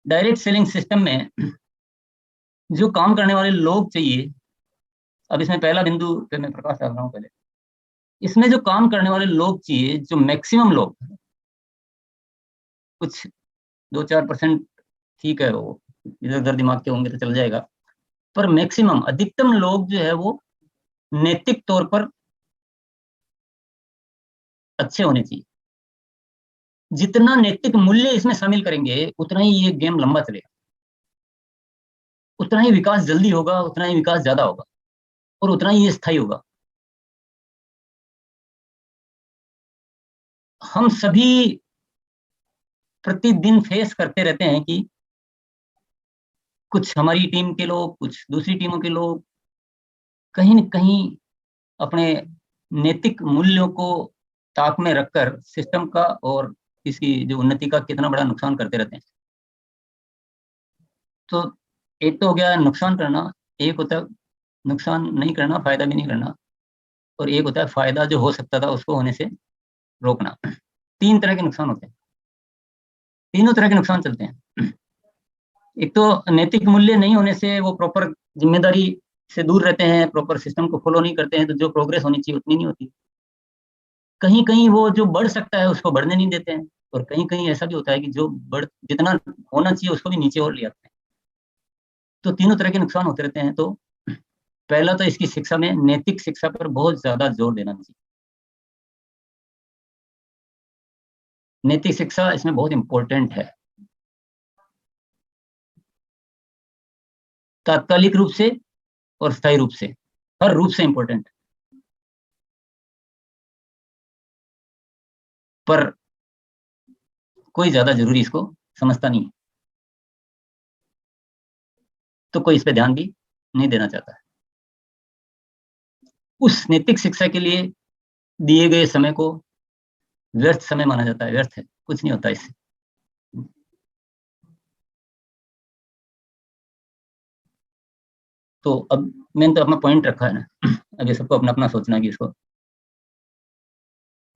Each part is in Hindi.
डायरेक्ट सेलिंग सिस्टम में जो काम करने वाले लोग चाहिए, अब इसमें पहला बिंदु पे मैं प्रकाश डाल रहा हूँ पहले। इसमें जो काम करने वाले लोग चाहिए, जो मैक्सिमम लोग, कुछ 2-4% ठीक है, वो इधर उधर दिमाग के होंगे तो चल जाएगा, पर मैक्सिमम अधिकतम लोग जो है वो नैतिक तौर पर अच्छे होने चाहिए। जितना नैतिक मूल्य इसमें शामिल करेंगे उतना ही ये गेम लंबा चलेगा, उतना ही विकास जल्दी होगा, उतना ही विकास ज्यादा होगा, और उतना ही ये स्थायी होगा। हम सभी प्रतिदिन फेस करते रहते हैं कि कुछ हमारी टीम के लोग, कुछ दूसरी टीमों के लोग कहीं न कहीं अपने नैतिक मूल्यों को ताक में रखकर सिस्टम का और इसकी जो उन्नति का कितना बड़ा नुकसान करते रहते हैं। तो एक तो हो गया नुकसान करना, एक होता है नुकसान नहीं करना, फायदा भी नहीं करना, और एक होता है फायदा जो हो सकता था उसको होने से रोकना। 3 तरह के नुकसान होते हैं, तीनों तरह के नुकसान चलते हैं। एक तो नैतिक मूल्य नहीं होने से वो प्रॉपर जिम्मेदारी से दूर रहते हैं, प्रॉपर सिस्टम को फॉलो नहीं करते हैं, तो जो प्रोग्रेस होनी चाहिए उतनी नहीं होती। कहीं कहीं वो जो बढ़ सकता है उसको बढ़ने नहीं देते हैं, और कहीं कहीं ऐसा भी होता है कि जो जितना होना चाहिए उसको भी नीचे और ले आते हैं। तो तीनों तरह के नुकसान होते रहते हैं। तो पहला तो इसकी शिक्षा में नैतिक शिक्षा पर बहुत ज्यादा जोर देना चाहिए। नैतिक शिक्षा इसमें बहुत इंपॉर्टेंट है, तात्कालिक रूप से और स्थायी रूप से, हर रूप से इंपॉर्टेंट। पर कोई ज्यादा जरूरी इसको समझता नहीं है, तो कोई इस पे ध्यान भी नहीं देना चाहता है। उस नैतिक शिक्षा के लिए दिए गए समय को व्यर्थ समय माना जाता है, व्यर्थ है, कुछ नहीं होता इससे। तो अब मैंने तो अपना पॉइंट रखा है ना, अब ये सबको अपना अपना सोचना कि इसको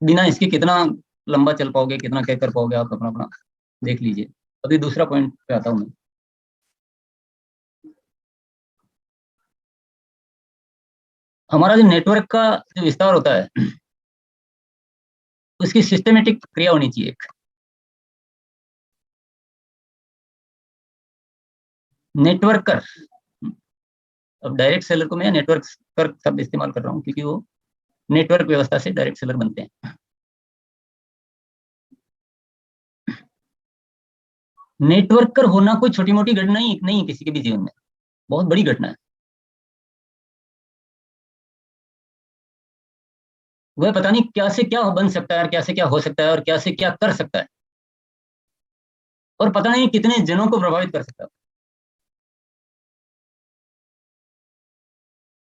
बिना इसके कितना लंबा चल पाओगे, कितना क्या कर पाओगे, आप अपना अपना देख लीजिए। अभी दूसरा पॉइंट पे आता हूँ मैं। हमारा जो नेटवर्क का जो विस्तार होता है उसकी सिस्टमेटिक प्रक्रिया होनी चाहिए एक। नेटवर्कर, अब डायरेक्ट सेलर को मैं नेटवर्क कर शब्द इस्तेमाल कर रहा हूँ क्योंकि वो नेटवर्क व्यवस्था से डायरेक्ट सेलर बनते हैं। नेटवर्कर होना कोई छोटी मोटी घटना ही नहीं, किसी के भी जीवन में बहुत बड़ी घटना है। वह पता नहीं क्या से क्या बन सकता है, और क्या से क्या हो सकता है, और क्या से क्या कर सकता है, और पता नहीं कितने जनों को प्रभावित कर सकता है,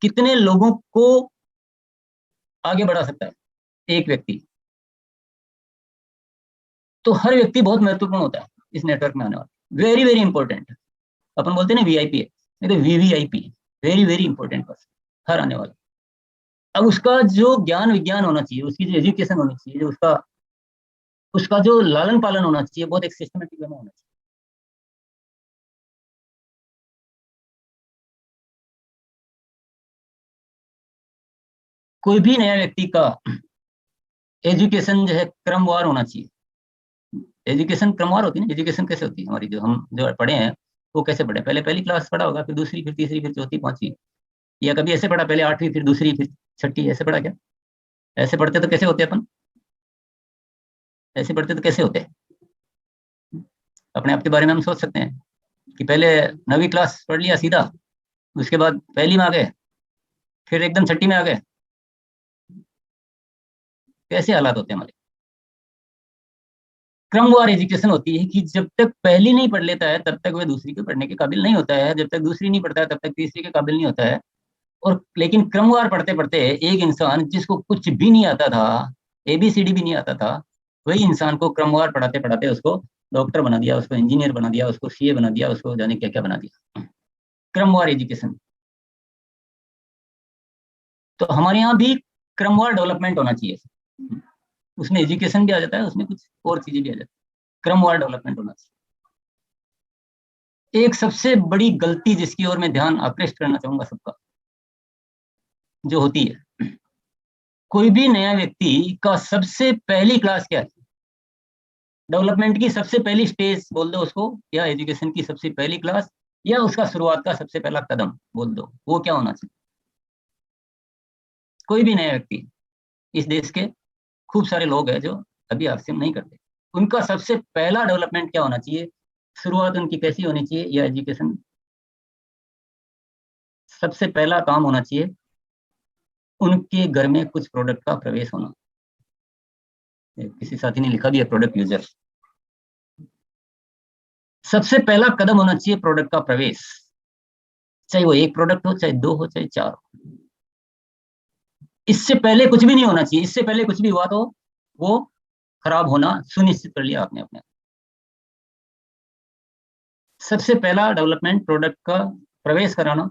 कितने लोगों को आगे बढ़ा सकता है एक व्यक्ति। तो हर व्यक्ति बहुत महत्वपूर्ण होता है इस नेटवर्क में आने वाला, वेरी वेरी इंपॉर्टेंट। अपन बोलते हैं ना वीआईपी है, नहीं तो VVIP, very very important person हर आने वाला। अब उसका जो ज्ञान विज्ञान होना चाहिए, उसकी जो एजुकेशन होनी चाहिए, जो उसका उसका जो लालन पालन होना चाहिए, बहुत एक सिस्टमेटिक वे में होना चाहिए। कोई भी नया व्यक्ति का एजुकेशन जो है क्रमवार होना चाहिए। एजुकेशन क्रमवार होती है ना, एजुकेशन कैसे होती है हमारी, जो हम जो पढ़े हैं वो कैसे पढ़े, पहले पहली क्लास पढ़ा होगा, फिर दूसरी, फिर तीसरी, फिर चौथी, पांचवी, या कभी ऐसे पढ़ा पहले आठवीं, फिर दूसरी, फिर छठी, ऐसे पढ़ा क्या? ऐसे पढ़ते तो कैसे होते अपन, ऐसे पढ़ते तो कैसे होते? अपने आप के बारे में हम सोच सकते हैं कि पहले 9वीं क्लास पढ़ लिया सीधा, उसके बाद पहली में आ गए, फिर एकदम छठी में आ गए, कैसे हालात होते हैं हमारे। क्रमवार एजुकेशन होती है कि जब तक पहली नहीं पढ़ लेता है तब तक वह दूसरी को पढ़ने के काबिल नहीं होता है, जब तक दूसरी नहीं पढ़ता है तब तक तीसरी के काबिल नहीं होता है। और लेकिन क्रमवार पढ़ते पढ़ते एक इंसान जिसको कुछ भी नहीं आता था, एबीसीडी भी नहीं आता था, वही इंसान को क्रमवार पढ़ाते पढ़ाते उसको डॉक्टर बना दिया, उसको इंजीनियर बना दिया, उसको सीए बना दिया, उसको जाने क्या क्या बना दिया। क्रमवार एजुकेशन। तो हमारे यहाँ भी क्रमवार डेवलपमेंट होना चाहिए, उसमें एजुकेशन भी आ जाता है, उसमें कुछ और चीजें भी आ जाती है, क्रमवार डेवलपमेंट होना चाहिए। एक सबसे बड़ी गलती जिसकी ओर मैं ध्यान आकृष्ट करना चाहूंगा सबका, जो होती है, कोई भी नया व्यक्ति का सबसे पहली क्लास क्या है, डेवलपमेंट की सबसे पहली स्टेज बोल दो उसको, या एजुकेशन की सबसे पहली क्लास, या उसका शुरुआत का सबसे पहला कदम बोल दो, वो क्या होना चाहिए? कोई भी नया व्यक्ति, इस देश के खूब सारे लोग हैं जो अभी आरसीएम नहीं करते, उनका सबसे पहला डेवलपमेंट क्या होना चाहिए, शुरुआत उनकी कैसी होनी चाहिए, या एजुकेशन सबसे पहला काम होना चाहिए, उनके घर में कुछ प्रोडक्ट का प्रवेश होना। किसी साथी ने लिखा भी है प्रोडक्ट यूजर। सबसे पहला कदम होना चाहिए प्रोडक्ट का प्रवेश, चाहे वो एक प्रोडक्ट हो, चाहे दो हो, चाहे चार हो। इससे पहले कुछ भी नहीं होना चाहिए, इससे पहले कुछ भी हुआ तो वो खराब होना सुनिश्चित कर लिया आपने अपने। सबसे पहला डेवलपमेंट प्रोडक्ट का प्रवेश कराना,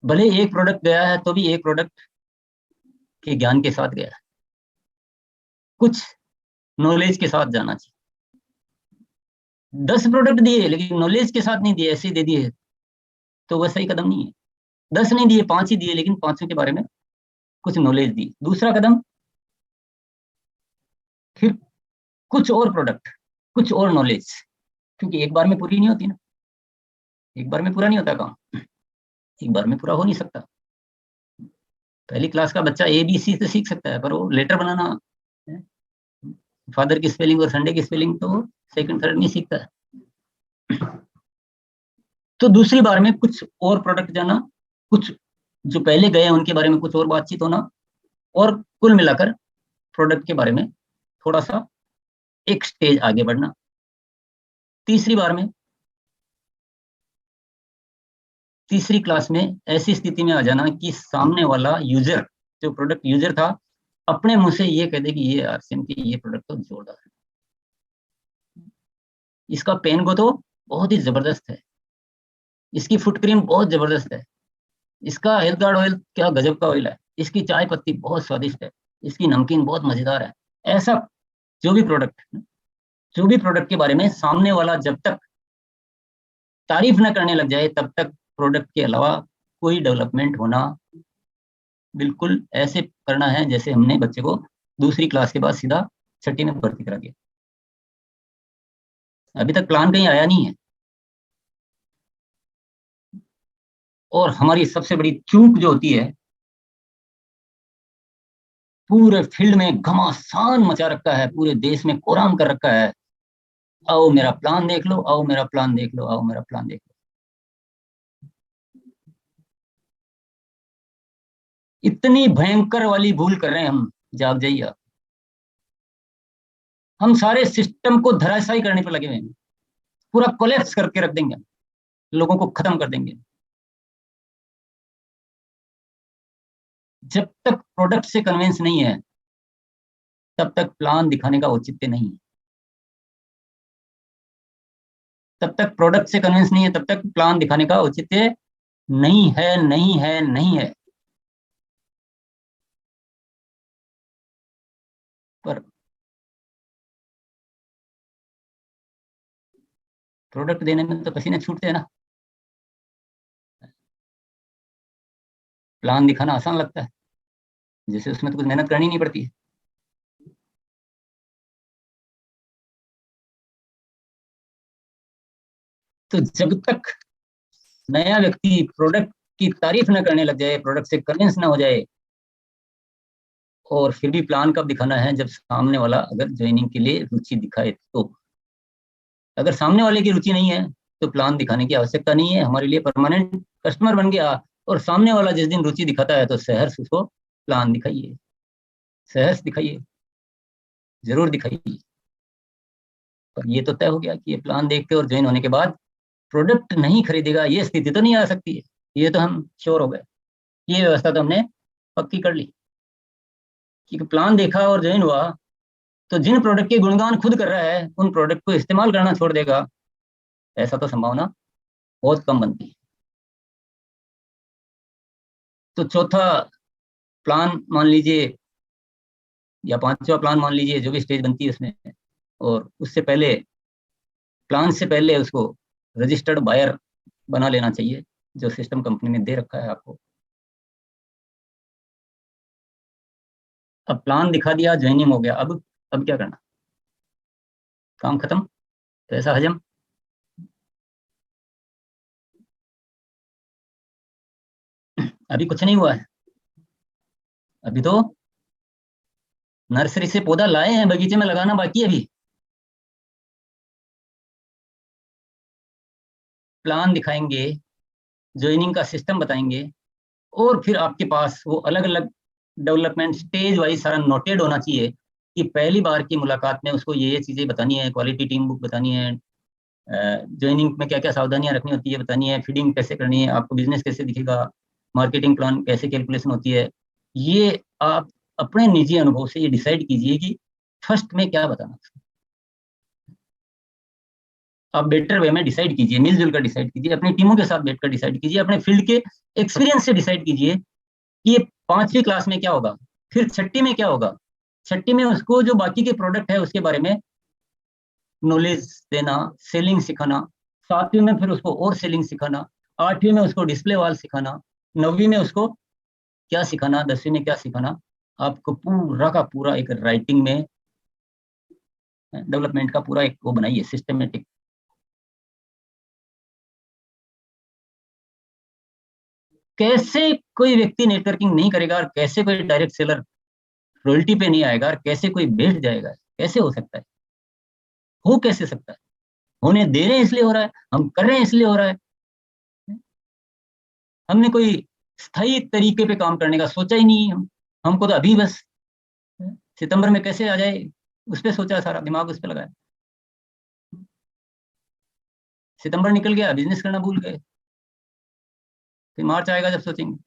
भले एक प्रोडक्ट गया है तो भी एक प्रोडक्ट के ज्ञान के साथ गया है, कुछ नॉलेज के साथ जाना चाहिए। 10 प्रोडक्ट दिए लेकिन नॉलेज के साथ नहीं दिए, ऐसे ही दे दिए तो वह सही कदम नहीं है। 10 नहीं दिए, 5 ही दिए, लेकिन पांचों के बारे में कुछ नॉलेज दी। दूसरा कदम, फिर कुछ और प्रोडक्ट, कुछ और नॉलेज, क्योंकि एक बार में पूरी नहीं होती ना, एक बार में पूरा नहीं होता काम, एक बार में पूरा हो नहीं सकता। पहली क्लास का बच्चा ए बी सी तो सीख सकता है, पर वो लेटर बनाना, फादर की स्पेलिंग और संडे की स्पेलिंग तो सेकंड थर्ड नहीं सीखता है। तो दूसरी बार में कुछ और प्रोडक्ट जाना, कुछ जो पहले गए हैं उनके बारे में कुछ और बातचीत होना, और कुल मिलाकर प्रोडक्ट के बारे में थोड़ा सा एक स्टेज आगे बढ़ना। तीसरी बार में, तीसरी क्लास में ऐसी स्थिति में आ जाना कि सामने वाला यूजर, जो प्रोडक्ट यूजर था, अपने मुंह से ये कह दे कि ये आरसीएम की ये प्रोडक्ट तो जोरदार है, इसका पेन को तो बहुत ही जबरदस्त है, इसकी फुट क्रीम बहुत जबरदस्त है, इसका हेल्थ गार्ड ऑयल क्या गजब का ऑयल है, इसकी चाय पत्ती बहुत स्वादिष्ट है, इसकी नमकीन बहुत मजेदार है। ऐसा जो भी प्रोडक्ट, जो भी प्रोडक्ट के बारे में सामने वाला जब तक तारीफ न करने लग जाए तब तक प्रोडक्ट के अलावा कोई डेवलपमेंट होना, बिल्कुल ऐसे करना है जैसे हमने बच्चे को दूसरी क्लास के बाद सीधा छठी में भर्ती करा दिया। अभी तक प्लान कहीं आया नहीं है। और हमारी सबसे बड़ी चूक जो होती है, पूरे फील्ड में घमासान मचा रखा है, पूरे देश में कोराम कर रखा है, आओ मेरा प्लान देख लो, आओ मेरा प्लान देख लो, आओ मेरा प्लान देख लो। इतनी भयंकर वाली भूल कर रहे हैं हम, जाग जाइए आप। हम सारे सिस्टम को धराशायी करने पर लगे हुए हैं, पूरा कोलैप्स करके रख देंगे, लोगों को खत्म कर देंगे। जब तक प्रोडक्ट से कन्विंस नहीं है तब तक प्लान दिखाने का औचित्य नहीं है, तब तक प्रोडक्ट से कन्विंस नहीं है तब तक प्लान दिखाने का औचित्य नहीं है, नहीं है, नहीं है। पर प्रोडक्ट देने में तो पसीने छूटते हैं ना, प्लान दिखाना आसान लगता है, जैसे उसमें तो कुछ मेहनत करनी नहीं पड़ती है। तो जब तक नया व्यक्ति प्रोडक्ट की तारीफ ना करने लग जाए, प्रोडक्ट से कन्विंस ना हो जाए, और फिर भी प्लान कब दिखाना है, जब सामने वाला अगर ज्वाइनिंग के लिए रुचि दिखाए तो। अगर सामने वाले की रुचि नहीं है तो प्लान दिखाने की आवश्यकता नहीं है, हमारे लिए परमानेंट कस्टमर बन गया। और सामने वाला जिस दिन रुचि दिखाता है तो सहर्ष उसको प्लान दिखाइए, सहर्ष दिखाइए, जरूर दिखाइए। पर ये तो तय हो गया कि ये प्लान देख के और ज्वाइन होने के बाद प्रोडक्ट नहीं खरीदेगा, ये स्थिति तो नहीं आ सकती है, ये तो हम श्योर हो गए, ये व्यवस्था तो हमने पक्की कर ली कि प्लान देखा और ज्वाइन हुआ तो जिन प्रोडक्ट के गुणगान खुद कर रहा है उन प्रोडक्ट को इस्तेमाल करना छोड़ देगा, ऐसा तो संभावना बहुत कम बनती है। तो चौथा प्लान मान लीजिए, या पांचवा प्लान मान लीजिए, जो भी स्टेज बनती है उसमें, और उससे पहले प्लान से पहले उसको रजिस्टर्ड बायर बना लेना चाहिए, जो सिस्टम कंपनी ने दे रखा है आपको। अब प्लान दिखा दिया, ज्वाइनिंग हो गया, अब क्या करना? काम खत्म, पैसा हजम। अभी कुछ नहीं हुआ है, अभी तो नर्सरी से पौधा लाए हैं, बगीचे में लगाना बाकी है अभी। प्लान दिखाएंगे, ज्वाइनिंग का सिस्टम बताएंगे, और फिर आपके पास वो अलग अलग डेवलपमेंट स्टेज वाइज सारा नोटेड होना चाहिए कि पहली बार की मुलाकात में उसको ये चीज़ें बतानी है, क्वालिटी टीम बुक बतानी है, ज्वाइनिंग में क्या क्या सावधानियां रखनी होती है बतानी है, फीडिंग कैसे करनी है, आपको बिजनेस कैसे दिखेगा, मार्केटिंग प्लान कैसे कैलकुलेशन होती है। ये आप अपने निजी अनुभव से ये डिसाइड कीजिए कि फर्स्ट में क्या बताना। आप बेटर वे में डिसाइड कीजिए, मिलजुल कर डिसाइड कीजिए, अपनी टीमों के साथ बैठकर डिसाइड कीजिए, अपने फील्ड के एक्सपीरियंस से डिसाइड कीजिए कि ये 5वीं क्लास में क्या होगा, फिर छठी में क्या होगा। छठी में उसको जो बाकी के प्रोडक्ट है उसके बारे में नॉलेज देना, सेलिंग सिखाना। 7वीं में फिर उसको और सेलिंग सिखाना। 8वीं में उसको डिस्प्ले वाल सिखाना। 9वीं में उसको क्या सिखाना, 10वीं में क्या सिखाना। आपको पूरा का पूरा एक राइटिंग में डेवलपमेंट का पूरा एक वो बनाइए, सिस्टमेटिक। कैसे कोई व्यक्ति नेटवर्किंग नहीं करेगा और कैसे कोई डायरेक्ट सेलर रॉयल्टी पे नहीं आएगा और कैसे कोई बैठ जाएगा, कैसे हो सकता है? हो कैसे सकता है? होने दे रहे हैं इसलिए हो रहा है, हम कर रहे हैं इसलिए हो रहा है। हमने कोई स्थायी तरीके पे काम करने का सोचा ही नहीं। हमको तो अभी बस सितंबर में कैसे आ जाए उस पर सोचा, सारा दिमाग उस पर लगाया। सितंबर निकल गया, बिजनेस करना भूल गए, फिर मार्च आएगा जब सोचेंगे।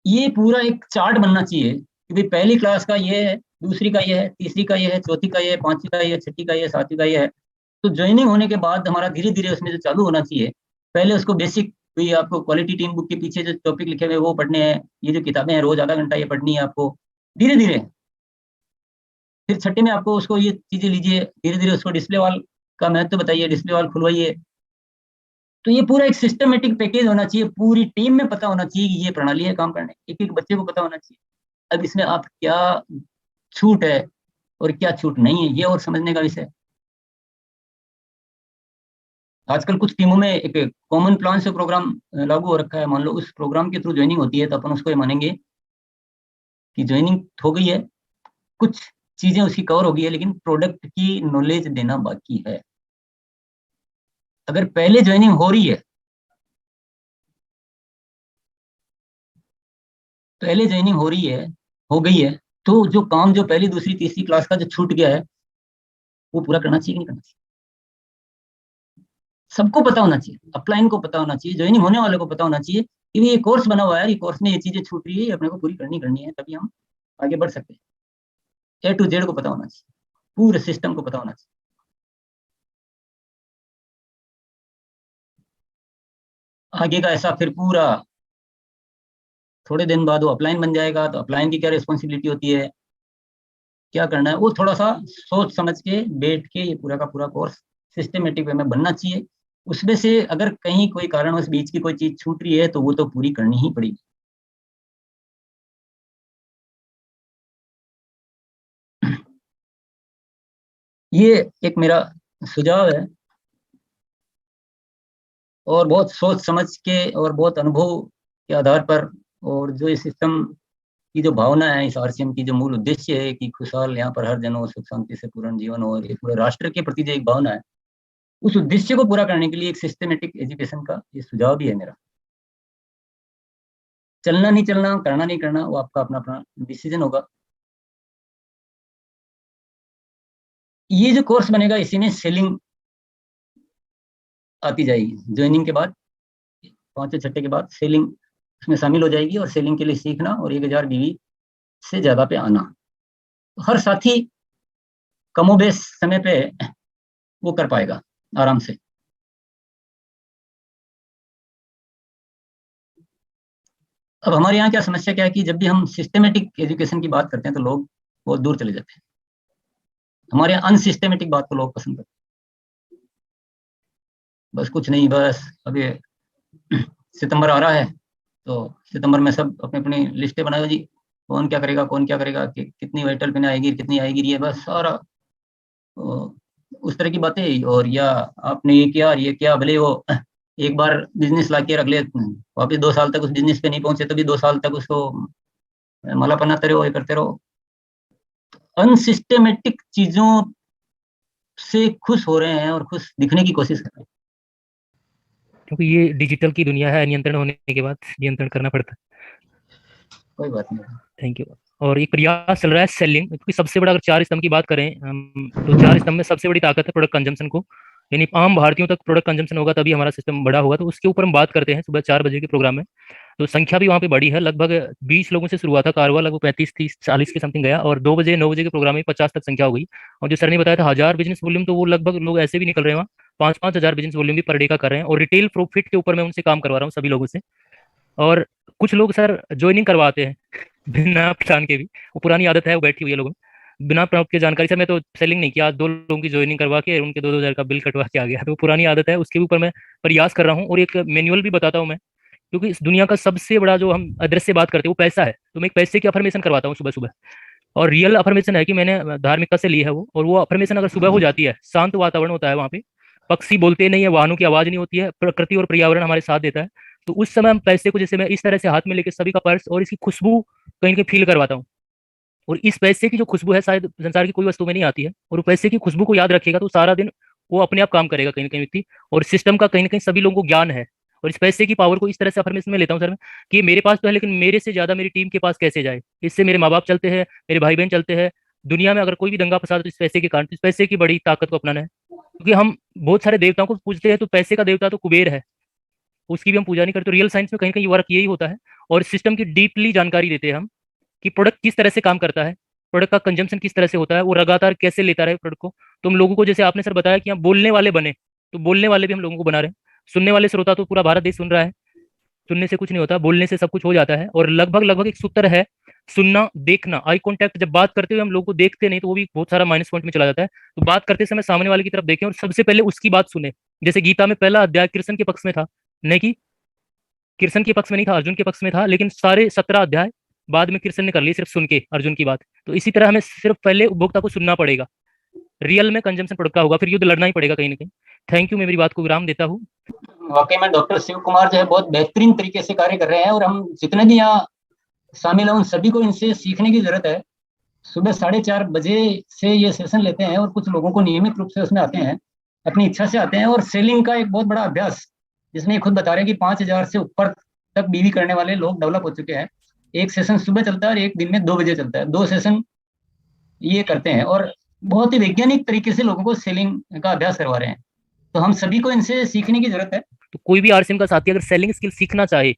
ये पूरा एक चार्ट बनना चाहिए कि भाई पहली क्लास का ये है, दूसरी का ये है, तीसरी का ये है, चौथी का ये है, 5वीं का ये है, छठी का ये है, 7वीं का ये है। तो ज्वाइनिंग होने के बाद हमारा धीरे धीरे उसमें जो चालू होना चाहिए, पहले उसको बेसिक, तो ये आपको क्वालिटी टीम बुक के पीछे जो टॉपिक लिखे हुए हैं वो पढ़ने हैं, ये जो किताबें हैं रोज आधा घंटा ये पढ़नी है आपको धीरे धीरे। फिर छठे में आपको उसको ये चीजें लीजिए, धीरे धीरे उसको डिस्प्ले वाल का महत्व बताइए, डिस्प्ले वाल खुलवाइए। तो ये पूरा एक सिस्टमेटिक पैकेज होना चाहिए, पूरी टीम में पता होना चाहिए कि ये प्रणाली है काम करने, एक एक बच्चे को पता होना चाहिए। अब इसमें आप क्या छूट है और क्या छूट नहीं है, ये और समझने का विषय है। आजकल कुछ टीमों में एक कॉमन प्लान से प्रोग्राम लागू हो रखा है। मान लो उस प्रोग्राम के थ्रू ज्वाइनिंग होती है तो अपन उसको ये मानेंगे कि ज्वाइनिंग हो गई है, कुछ चीजें उसकी कवर हो गई है, लेकिन प्रोडक्ट की नॉलेज देना बाकी है। अगर पहले ज्वाइनिंग हो रही है, पहले ज्वाइनिंग हो रही है, हो गई है, तो जो काम जो पहली दूसरी तीसरी क्लास का जो छूट गया है वो पूरा करना चाहिए कि नहीं करना चाहिए? सबको पता होना चाहिए, अपलाइन को पता होना चाहिए, ज्वाइनिंग होने वाले को पता होना चाहिए कि ये कोर्स बना हुआ है, ये कोर्स में ये चीजें छूट रही है, ये अपने को पूरी करनी है, तभी हम आगे बढ़ सकते हैं। ए टू जेड को पता होना चाहिए, पूरे सिस्टम को पता होना चाहिए। आगे का ऐसा फिर पूरा थोड़े दिन बाद वो अपलाइन बन जाएगा, तो अपलाइन की क्या रिस्पॉन्सिबिलिटी होती है, क्या करना है, वो थोड़ा सा सोच समझ के बैठ के ये पूरा का पूरा कोर्स सिस्टमेटिक वे में बनना चाहिए। उसमें से अगर कहीं कोई कारणवश बीच की कोई चीज छूट रही है तो वो तो पूरी करनी ही पड़ेगी। ये एक मेरा सुझाव है, और बहुत सोच समझ के और बहुत अनुभव के आधार पर, और जो इस सिस्टम की जो भावना है, इस आरसीएम की जो मूल उद्देश्य है कि खुशहाल यहाँ पर हर जन हो, सुख शांति से पूर्ण जीवन हो, और ये पूरे राष्ट्र के प्रति जो एक भावना है, उस उद्देश्य को पूरा करने के लिए एक सिस्टमेटिक एजुकेशन का ये सुझाव भी है मेरा। चलना नहीं चलना, करना नहीं करना, वो आपका अपना अपना डिसीजन होगा। ये जो कोर्स बनेगा इसी में सेलिंग आती जाएगी, ज्वाइनिंग के बाद 5 से 6 के बाद सेलिंग उसमें शामिल हो जाएगी, और सेलिंग के लिए सीखना और 1000 बीवी से ज्यादा पे आना, हर साथी कमोबेश समय पे वो कर पाएगा आराम से। अब हमारे यहाँ क्या समस्या क्या है कि जब भी हम सिस्टमेटिक एजुकेशन की बात करते हैं तो लोग बहुत दूर चले जाते हैं। हमारे यहाँ अनसिस्टमेटिक बात को लोग पसंद करते हैं। बस कुछ नहीं, बस अभी सितंबर आ रहा है तो सितंबर में सब अपनी अपनी लिस्टें बनाएगा जी, कौन क्या करेगा, कौन क्या करेगा, कितनी वाइटल पिन आएगी, कितनी आएगी, ये बस सारा उस तरह की बातें। और या आपने ये किया, ये किया, भले वो एक बार बिजनेस ला के रख ले, वापिस 2 साल तक उस बिजनेस पे नहीं पहुंचे तो भी 2 साल तक उसको माला बनाते रहो, ये करते रहो। अनसिस्टेमेटिक चीजों से खुश हो रहे हैं और खुश दिखने की कोशिश कर रहे हैं, क्योंकि ये डिजिटल की दुनिया है, नियंत्रण होने के बाद नियंत्रण करना पड़ता है। कोई बात नहीं। Thank you. और एक प्रयास चल रहा है सेलिंग, क्योंकि सबसे बड़ा अगर 4 स्तंभ की बात करें हम, तो 4 स्तंभ में सबसे बड़ी ताकत है प्रोडक्ट कंजम्पशन को, यानी आम भारतीयों तक प्रोडक्ट कंजम्पशन होगा तभी हमारा सिस्टम बड़ा होगा। तो उसके ऊपर हम बात करते हैं सुबह 4 बजे के प्रोग्राम में। तो संख्या भी वहाँ पे बड़ी है, लगभग 20 लोगों से शुरुआत था कारवा, लगभग 35-30-40 के समथिंग गया, और 2 बजे 9 बजे के प्रोग्राम में 50 तक संख्या हो गई। और जो सर ने बताया था 1000 बिजनेस वॉल्यूम, तो वो लगभग लोग ऐसे भी निकल रहे हैं वहाँ, 5-5 हज़ार बिजनेस वॉल्यूम भी पर डे का कर रहे हैं। और रिटेल प्रॉफिट के ऊपर मैं उनसे काम करवा रहा हूँ सभी लोगों से। और कुछ लोग सर ज्वाइनिंग करवाते हैं बिना पहचान के भी, वो पुरानी आदत है, वो बैठी हुई है लोगों में बिना प्रॉप के जानकारी। सर मैं तो सेलिंग नहीं किया, 2 लोगों की ज्वाइनिंग करवा के उनके 2-2 हज़ार का बिल कटवा के आ गया। तो वो पुरानी आदत है, उसके ऊपर मैं प्रयास कर रहा हूँ। और एक मैनुअल भी बताता हूँ मैं, क्योंकि इस दुनिया का सबसे बड़ा जो हम अदृश्य बात करते हैं वो पैसा है। तो मैं एक पैसे की अफर्मेशन करवाता हूँ सुबह सुबह। और रियल अफर्मेशन है कि मैंने धार्मिकता से ली है वो, और वो अफर्मेशन अगर सुबह हो जाती है, शांत वातावरण होता है वहाँ पे, पक्षी बोलते नहीं है, वाहनों की आवाज नहीं होती है, प्रकृति और पर्यावरण हमारे साथ देता है, तो उस समय हम पैसे को, जैसे मैं इस तरह से हाथ में लेके सभी का पर्स और इसकी खुशबू कहीं ना कहीं फील करवाता हूँ। और इस पैसे की जो खुशबू है शायद संसार की कोई वस्तु में नहीं आती है, और वो पैसे की खुशबू को याद रखेगा तो सारा दिन वो अपने आप काम करेगा कहीं ना कहीं व्यक्ति। और सिस्टम का कहीं ना कहीं सभी लोगों को ज्ञान है। और इस पैसे की पावर को इस तरह से अफर्मेशन में लेता हूँ सर मैं, कि मेरे पास तो है लेकिन मेरे से ज्यादा मेरी टीम के पास कैसे जाए। इससे मेरे माँ बाप चलते हैं, मेरे भाई बहन चलते हैं। दुनिया में अगर कोई भी दंगा फसाद तो इस पैसे के कारण, तो इस पैसे की बड़ी ताकत को अपनाना है। क्योंकि हम बहुत सारे देवताओं को पूजते हैं, तो पैसे का देवता तो कुबेर है, उसकी भी हम पूजा नहीं करते। तो रियल साइंस में कहीं कहीं वर्क यही होता है। और सिस्टम की डीपली जानकारी देते हैं हम, कि प्रोडक्ट किस तरह से काम करता है, प्रोडक्ट का कंजम्पशन किस तरह से होता है, वो लगातार कैसे लेता रहे प्रोडक्ट को। तो हम लोगों को, जैसे आपने सर बताया कि हम बोलने वाले बने, तो बोलने वाले भी हम लोगों को बना रहे हैं। सुनने वाले श्रोता तो पूरा भारत देश सुन रहा है, सुनने से कुछ नहीं होता, बोलने से सब कुछ हो जाता है। और लगभग लगभग एक सूत्र है, सुनना, देखना, आई कांटेक्ट। जब बात करते हुए हम लोग को देखते नहीं तो वो भी बहुत सारा माइनस पॉइंट में चला जाता है। तो बात करते समय सामने वाले की तरफ देखें और सबसे पहले उसकी बात सुने। जैसे गीता में पहला अध्याय कृष्ण के पक्ष में था, नहीं कि कृष्ण के पक्ष में नहीं था, अर्जुन के पक्ष में था, लेकिन सारे 17 अध्याय बाद में कृष्ण ने कर ली सिर्फ सुन के अर्जुन की बात। तो इसी तरह हमें सिर्फ पहले उपभोक्ता को सुनना पड़ेगा, रियल में कंजम्पशन प्रोडक्ट का होगा, फिर युद्ध लड़ना ही पड़ेगा कहीं ना कहीं। थैंक यू, मैं मेरी बात को विराम देता हूँ। वाकई में डॉक्टर शिव कुमार जो है बहुत बेहतरीन तरीके से कार्य कर रहे हैं, और हम जितने भी यहाँ शामिल हैं उन सभी को इनसे सीखने की जरूरत है। सुबह 4:30 बजे से ये सेशन लेते हैं और कुछ लोगों को नियमित रूप से उसमें आते हैं, अपनी इच्छा से आते हैं। और सेलिंग का एक बहुत बड़ा अभ्यास, जिसमें खुद बता रहे हैं कि 5,000 से ऊपर तक बीवी करने वाले लोग डेवलप हो चुके हैं। एक सेशन सुबह चलता है और एक दिन में 2 बजे चलता है, 2 सेशन ये करते हैं और बहुत ही वैज्ञानिक तरीके से लोगों को सेलिंग का अभ्यास करवा रहे हैं। तो हम सभी को इनसे सीखने की जरूरत है। तो कोई भी आरसीएम का साथी अगर सेलिंग स्किल सीखना चाहे,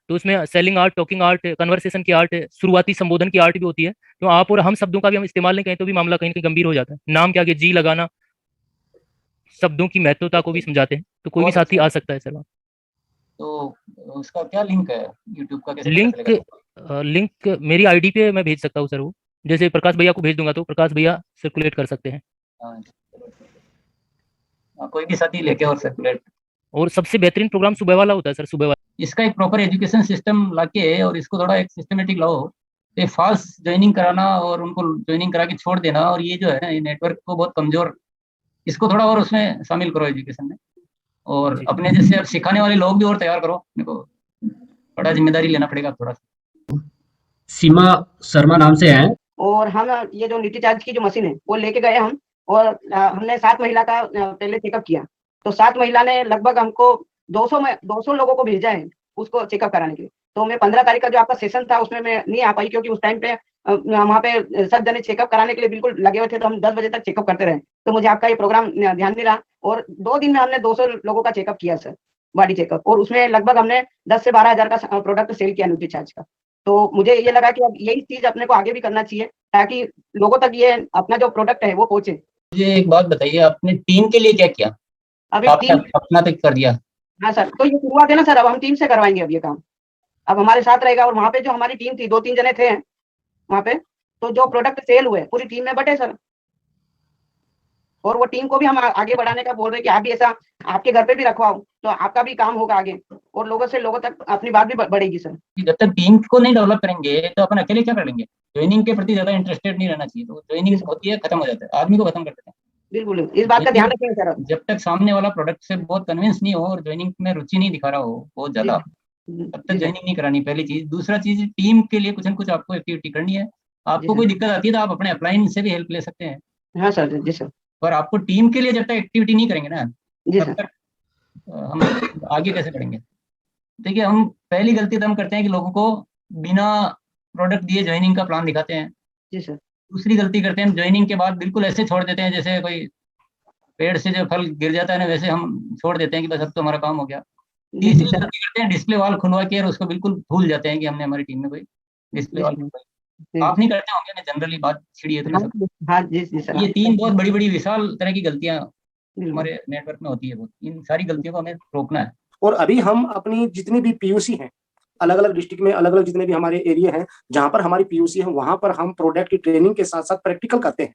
तो उसमें selling art, talking art, conversation की आर्ट, शुरुआती संबोधन की आर्ट भी होती है। तो आप और हम शब्दों का भी हम इस्तेमाल नहीं करें तो भी मामला कहीं ना कहीं गंभीर हो जाता है। नाम के आगे जी लगाना शब्दों की महत्वता को भी समझाते हैं। तो कोई भी बहुत साथी अच्छा। आ सकता है सर वहाँ। तो उसका क्या लिंक है, यूट्यूब का कैसे पता लिंक चलेगा? लिंक मेरी आईडी पे मैं भेज सकता हूँ सर, वो जैसे प्रकाश भैया को भेज दूंगा तो प्रकाश भैया सर्कुलेट कर सकते हैं। हाँ, चलो ठीक है। हाँ, कोई भी साथी लेके और सर्कुलेट। और सबसे बेहतरीन प्रोग्राम सुबह वाला होता है सर, सुबह वाला। इसका एक प्रॉपर एजुकेशन सिस्टम लाके और इसको थोड़ा एक सिस्टमेटिक लाओ। ये फाल्स ज्वाइनिंग कराना और उनको ज्वाइनिंग करा के छोड़ देना, और ये जो है ना, ये नेटवर्क को बहुत कमजोर, इसको थोड़ा और उसमें शामिल करो एजुकेशन में। और जी अपने जैसे अब सिखाने वाले लोग भी और तैयार करो, अपने को बड़ा जिम्मेदारी लेना पड़ेगा थोड़ा सा। सीमा शर्मा नाम से हैं। और हम ये जो नीति चार्ज की जो मशीन है वो लेके गए हम, और हमने 7 महिला का पहले चेकअप किया। तो 7 महिला ने लगभग हमको 200 लोगों को भेजा है उसको चेकअप कराने के लिए। तो मैं 15 तारीख का जो आपका सेशन था उसमें मैं नहीं आ पाई, क्योंकि उस टाइम पे वहाँ पे सब जने चेकअप कराने के लिए बिल्कुल लगे हुए थे, तो हम 10 बजे तक चेकअप करते रहे। तो मुझे आपका ये प्रोग्राम ध्यान नहीं रहा, और 2 दिन में हमने 200 लोगों का चेकअप किया सर, बॉडी चेकअप। और उसमें लगभग हमने 10 से 12 हज़ार का प्रोडक्ट सेल किया न्यूट्री चार्ज का। तो मुझे ये लगा कि अब यही चीज अपने को आगे भी करना चाहिए, ताकि लोगों तक ये अपना जो प्रोडक्ट है वो पहुंचे। मुझे एक बात बताइए, आपने टीम के लिए क्या किया? अभी आपने टीम, अपना तक कर दिया? हाँ सर, तो ये शुरुआत है ना सर, अब हम टीम से करवाएंगे अब ये काम। अब हमारे साथ रहेगा और वहाँ पे जो हमारी टीम थी 2-3 जने थे वहाँ पे, तो जो प्रोडक्ट सेल हुए पूरी टीम में बटे सर। और वो टीम को भी हम आगे बढ़ाने का बोल रहे हैं कि आप भी ऐसा आपके घर पे भी रखवाओ, तो आपका भी काम होगा आगे और लोगों से लोगों तक अपनी बात भी बढ़ेगी सर। जब तक टीम को नहीं डेवलप करेंगे तो अपन अकेले क्या करेंगे। ज्वाइनिंग के प्रति ज्यादा इंटरेस्टेड नहीं रहना चाहिए, तो ज्वाइनिंग होती है खत्म हो जाता है, आदमी को खत्म कर देते हैं। बिल्कुल, इस बात का ध्यान रखेंगे सर। जब तक सामने वाला प्रोडक्ट से बहुत कन्विंस नहीं हो और ज्वाइनिंग में रुचि नहीं दिखा रहा हो बहुत ज्यादा, तब तक ज्वाइनिंग नहीं करानी, पहली चीज। दूसरा चीज, टीम के लिए कुछ न कुछ आपको एक्टिविटी करनी है। आपको कोई दिक्कत आती है तो आप अपने अपलाइन से भी हेल्प ले सकते हैं। हाँ सर, जी सर। पर आपको टीम के लिए जब तक एक्टिविटी नहीं करेंगे ना, तब तक हम आगे कैसे बढ़ेंगे। देखिए, हम पहली गलती तो हम करते हैं कि लोगों को बिना प्रोडक्ट दिए ज्वाइनिंग का प्लान दिखाते हैं। जी सर। दूसरी गलती करते हैं, ज्वाइनिंग के बाद बिल्कुल ऐसे छोड़ देते हैं जैसे कोई पेड़ से जो फल गिर जाता है ना, वैसे हम छोड़ देते हैं कि बस अब तो हमारा काम हो गया। तीसरी गलती करते हैं, डिस्प्ले वॉल खुलवा के और उसको बिल्कुल भूल जाते हैं कि हमने हमारी टीम में कोई डिस्प्ले वॉल खुलवाई। आप नहीं करते होंगे, मैं जनरली बात छिड़ी है तो हाँ जी सर। ये 3 बहुत बड़ी बड़ी विशाल तरह की गलतियां हमारे नेटवर्क में होती है। बहुत इन सारी गलतियों को हमें रोकना है। और अभी हम अपनी जितनी भी पीयूसी हैं, अलग अलग डिस्ट्रिक्ट में अलग अलग जितने भी हमारे एरिया हैं जहां पर हमारी पीयूसी है, वहां पर हम प्रोडक्ट की ट्रेनिंग के साथ साथ प्रैक्टिकल करते हैं।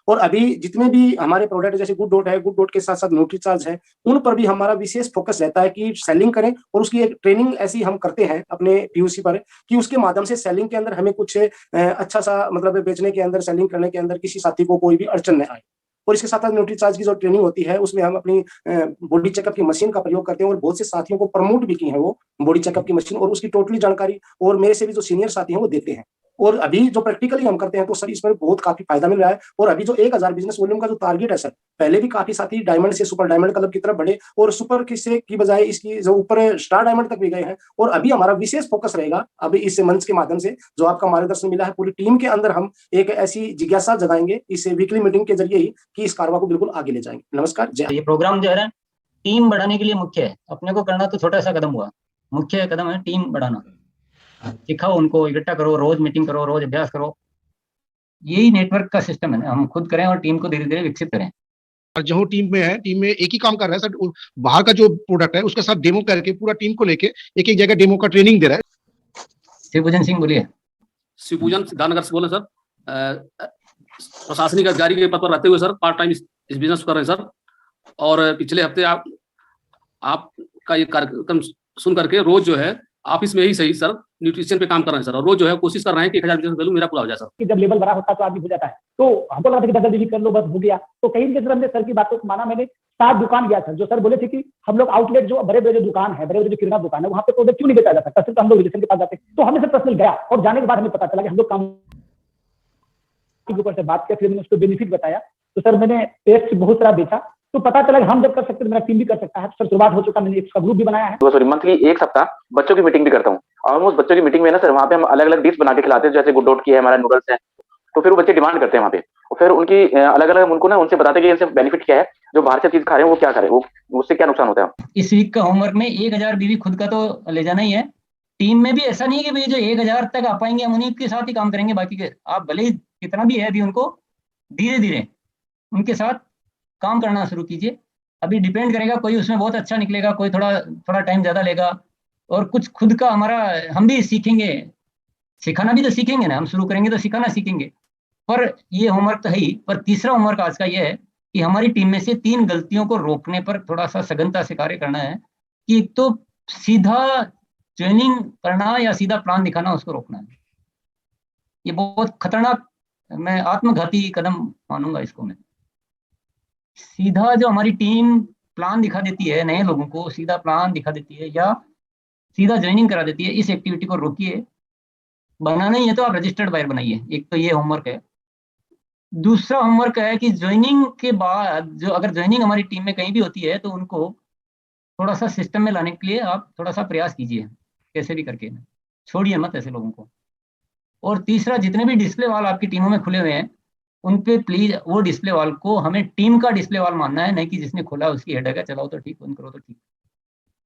और अभी जितने भी हमारे प्रोडक्ट जैसे गुड डॉट है, गुड डॉट के साथ साथ न्यूट्रीचार्ज है, उन पर भी हमारा विशेष फोकस रहता है कि सेलिंग करें। और उसकी एक ट्रेनिंग ऐसी हम करते हैं अपने पीयूसी पर कि उसके माध्यम से सेलिंग के अंदर हमें कुछ अच्छा सा मतलब बेचने के अंदर, सेलिंग करने के अंदर किसी साथी को कोई भी अड़चन न आए। और इसके साथ साथ न्यूट्रीचार्ज की जो ट्रेनिंग होती है उसमें हम अपनी बॉडी चेकअप की मशीन का प्रयोग करते हैं और बहुत से साथियों को प्रमोट भी की है वो बॉडी चेकअप की मशीन, और उसकी टोटली जानकारी और मेरे से भी जो सीनियर साथी हैं वो देते हैं। और अभी जो प्रैक्टिकली हम करते हैं तो सर इसमें बहुत काफी फायदा मिल रहा है। और अभी जो 1000 बिजनेस वॉल्यूम का जो टारगेट है सर, पहले भी काफी साथी डायमंड से सुपर डायमंड क्लब की तरफ बढ़े और सुपर किसे की बजाय इसकी जो ऊपर स्टार डायमंड तक भी गए हैं। और अभी हमारा विशेष फोकस रहेगा अभी इस मंच के माध्यम से जो आपका मार्गदर्शन मिला है पूरी टीम के अंदर, हम एक ऐसी जिज्ञासा जगाएंगे इस वीकली मीटिंग के जरिए ही कि इस कारवा को बिल्कुल आगे ले जाएंगे। नमस्कार, जय। ये प्रोग्राम जो है ना, टीम बढ़ाने के लिए मुख्य है। अपने को करना तो छोटा सा कदम हुआ, मुख्य कदम है टीम बढ़ाना। सिखाओ उनको, इकट्ठा करो, रोज मीटिंग करो, रोज अभ्यास करो। यही नेटवर्क का सिस्टम है ना, हम खुद करें और टीम को धीरे धीरे विकसित करें। और जो टीम में है, टीम में एक ही काम कर रहा है सर, बाहर का जो प्रोडक्ट है उसके साथ डेमो करके पूरा टीम को लेके एक एक जगह डेमो का ट्रेनिंग दे रहा है। शिवपूजन सिंह बोलिए। शिवपूजन सिद्धार्थनगर से बोले सर। प्रशासनिक अधिकारी के पद पर रहते हुए सर पार्ट टाइम इस बिजनेस कर रहे हैं सर। और पिछले हफ्ते आपका ये कार्यक्रम सुन करके रोज जो है ऑफिस में ही सही सर न्यूट्रिशन पे काम कर रहे हैं सर। और रोज जो है कोशिश कर रहे हैं कि 1000 बिजनेस वैल्यू मेरा पूरा हो जाए सर। कि जब लेवल बड़ा होता है तो आदमी हो जाता है, तो हमको लगा था कि 10 डिग्री कर लो बस हो गया। तो कहीं के हमने सर की बातों को माना। मैंने 7 दुकान गया सर, जो सर बोले थे कि हम लोग आउटलेट जो बड़े बड़े जो दुकान है, बड़े बड़े जो किराना दुकान है, वहाँ पे प्रोडक्ट क्यों नहीं बेचा जा सकता, सिर्फ हम लोग रिलेशन के पास जाते। तो हमने सर पर्सनल गया और जाने के बाद हमें पता चला कि हम लोग काम के ऊपर से बात किया, फिर मैंने उसको बेनिफिट बताया। तो सर मैंने टेस्ट बहुत सारा बेचा, तो पता चला कि हम जब कर सकते हैं मेरा टीम भी कर सकता है। सर शुरुआत हो चुका, मैंने एक ग्रुप भी बनाया है। तो सॉरी मंथली एक सप्ताह बच्चों की मीटिंग भी करता हूँ। ऑलमोस्ट बच्चों की मीटिंग में ना सर, वहाँ पे हम अलग अलग डिश बना के खिलाते हैं, जैसे गुड डॉट की है, हमारा नूडल्स है। तो फिर वो बच्चे डिमांड करते हैं वहाँ पे, और फिर उनकी अलग अलग उनको ना उनसे बताते हैं कि इनसे बेनिफिट क्या है, जो बाहर से चीज खा रहे हैं वो क्या करें, वो उससे क्या नुकसान होता है। इस वीक का होमवर्क में 1000 बीवी खुद का तो ले जाना ही है। टीम में भी ऐसा नहीं है कि भाई जो 1000 तक आ पाएंगे हम उन्हीं के साथ ही काम करेंगे, बाकी के आप भले ही कितना भी है अभी उनको धीरे धीरे उनके साथ काम करना शुरू कीजिए। अभी डिपेंड करेगा, कोई उसमें बहुत अच्छा निकलेगा, कोई थोड़ा टाइम ज्यादा लेगा, और कुछ खुद का हमारा हम भी सीखेंगे। सिखाना भी तो सीखेंगे ना, हम शुरू करेंगे तो सिखाना सीखेंगे। पर ये होमवर्क तो है ही। पर तीसरा होमवर्क आज का ये है कि हमारी टीम में से 3 गलतियों को रोकने पर थोड़ा सा सघनता से कार्य करना है। कि एक तो सीधा ट्रेनिंग करना या सीधा प्लान दिखाना, उसको रोकना है। ये बहुत खतरनाक, मैं आत्मघाती कदम मानूंगा इसको मैं। सीधा जो हमारी टीम प्लान दिखा देती है, नए लोगों को सीधा प्लान दिखा देती है या सीधा ज्वाइनिंग करा देती है, इस एक्टिविटी को रोकिए। बनाना ही है तो आप रजिस्टर्ड बायर बनाइए। एक तो ये होमवर्क है। दूसरा होमवर्क है कि ज्वाइनिंग के बाद जो अगर ज्वाइनिंग हमारी टीम में कहीं भी होती है तो उनको थोड़ा सा सिस्टम में लाने के लिए आप थोड़ा सा प्रयास कीजिए, कैसे भी करके छोड़िए मत ऐसे लोगों को। और तीसरा, जितने भी डिस्प्ले वॉल आपकी टीमों में खुले हुए हैं उन पे प्लीज वो डिस्प्ले वॉल को हमें टीम का डिस्प्ले वॉल मानना है, नहीं कि जिसने खोला उसकी हेडेक है, चलाओ तो ठीक, बंद करो तो ठीक।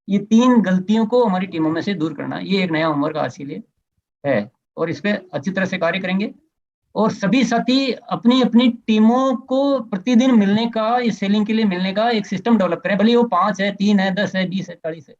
ये 3 गलतियों को हमारी टीमों में से दूर करना, ये एक नया होमवर्क आज के लिए है। और इस पर अच्छी तरह से कार्य करेंगे। और सभी साथी अपनी अपनी टीमों को प्रतिदिन मिलने का, इस सेलिंग के लिए मिलने का एक सिस्टम डेवलप करें। भले वो 5 है, 3 है, 10 है, 20 है, 40 है।